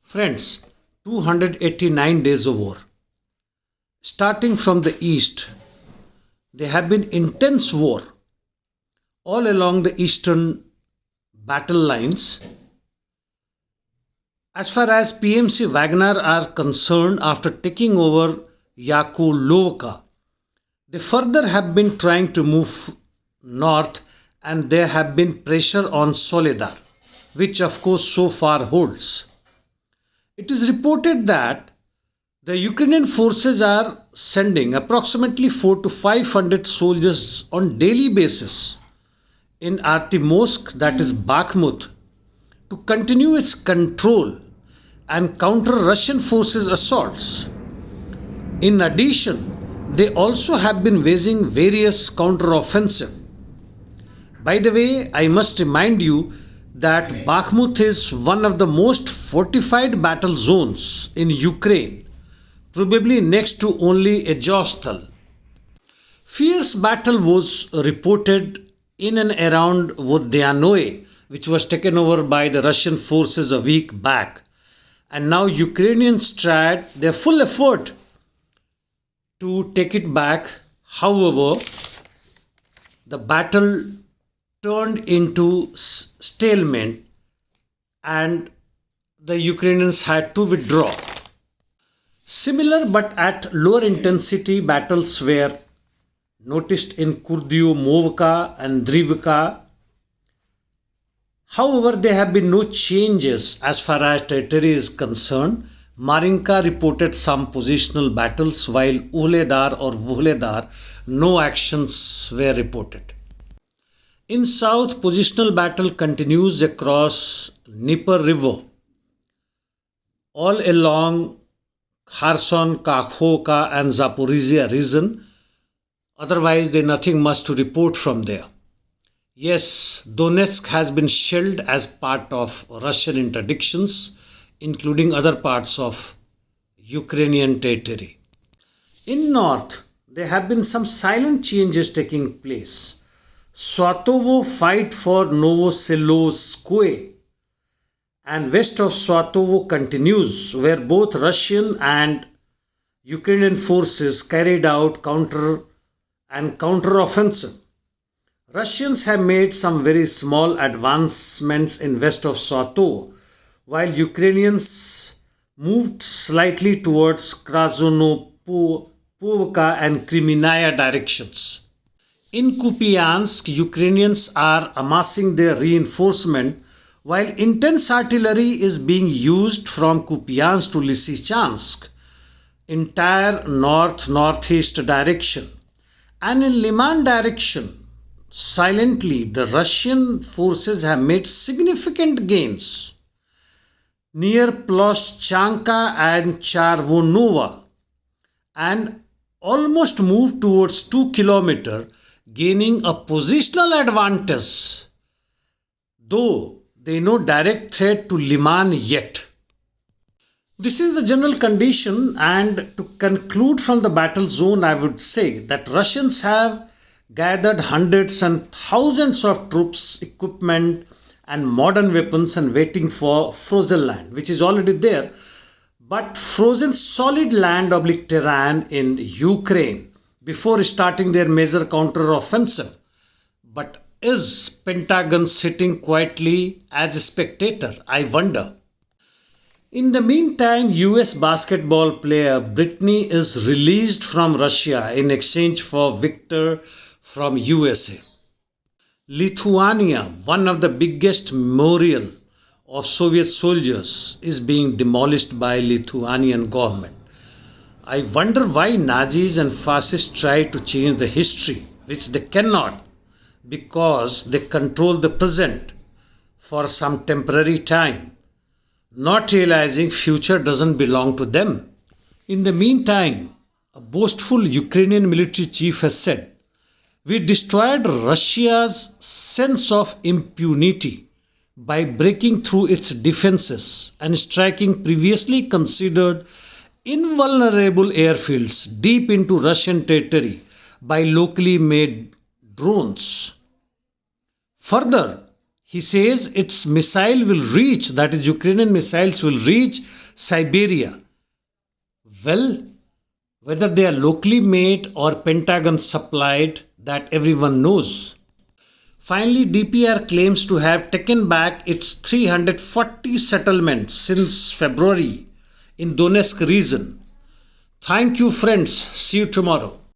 Friends, 289 days of war. Starting from the east, there have been intense war all along the eastern battle lines. As far as PMC Wagner are concerned, after taking over Yakulovka, they further have been trying to move north, and there have been pressure on Soledar, which of course so far holds. It is reported that the Ukrainian forces are sending approximately 4 to 500 soldiers on daily basis in Artyomovsk, that is Bakhmut, to continue its control and counter Russian forces' assaults. In addition, they also have been waging various counter-offensive. By the way, I must remind you that Bakhmut is one of the most fortified battle zones in Ukraine, probably next to only Azovstal. Fierce battle was reported in and around Vodyanoe, which was taken over by the Russian forces a week back. And now Ukrainians tried their full effort to take it back. However, the battle turned into stalemate and the Ukrainians had to withdraw. Similar but at lower intensity battles were noticed in Kurdyomovka and Drivka. However, there have been no changes as far as territory is concerned. Marinka reported some positional battles, while Uhledar or Vuhledar, no actions were reported. In south, positional battle continues across Dnieper River, all along Kherson, Kakhovka and Zaporizhia region. Otherwise, there is nothing much to report from there. Yes, Donetsk has been shelled as part of Russian interdictions, including other parts of Ukrainian territory. In north, there have been some silent changes taking place. Swatovo fight for Novoselowskoye and west of Swatovo continues, where both Russian and Ukrainian forces carried out counter-offensive. Russians have made some very small advancements in west of Swatovo, while Ukrainians moved slightly towards Krasonopovka and Kreminaya directions. In Kupiansk, Ukrainians are amassing their reinforcement, while intense artillery is being used from Kupiansk to Lysychansk, entire north-northeast direction. And in Liman direction, silently, the Russian forces have made significant gains near Ploshchanka and Charvonova and almost moved towards 2 kilometers, gaining a positional advantage, though there is no direct threat to Liman yet. This is the general condition, and to conclude from the battle zone, I would say that Russians have gathered hundreds and thousands of troops, equipment and modern weapons and waiting for frozen land, which is already there, but frozen solid land / terrain in Ukraine before starting their major counter-offensive. But is Pentagon sitting quietly as a spectator? I wonder. In the meantime, US basketball player Britney is released from Russia in exchange for victor from USA. Lithuania, one of the biggest memorial of Soviet soldiers, is being demolished by Lithuanian government. I wonder why Nazis and fascists try to change the history, which they cannot, because they control the present for some temporary time, not realizing future doesn't belong to them. In the meantime, a boastful Ukrainian military chief has said, "We destroyed Russia's sense of impunity by breaking through its defenses and striking previously considered invulnerable airfields deep into Russian territory by locally made drones." Further, He says its missile will reach, that is, Ukrainian missiles will reach Siberia. Well, whether they are locally made or Pentagon supplied, that everyone knows. Finally, DPR claims to have taken back its 340 settlements since February in Donetsk region. Thank you, friends. See you tomorrow.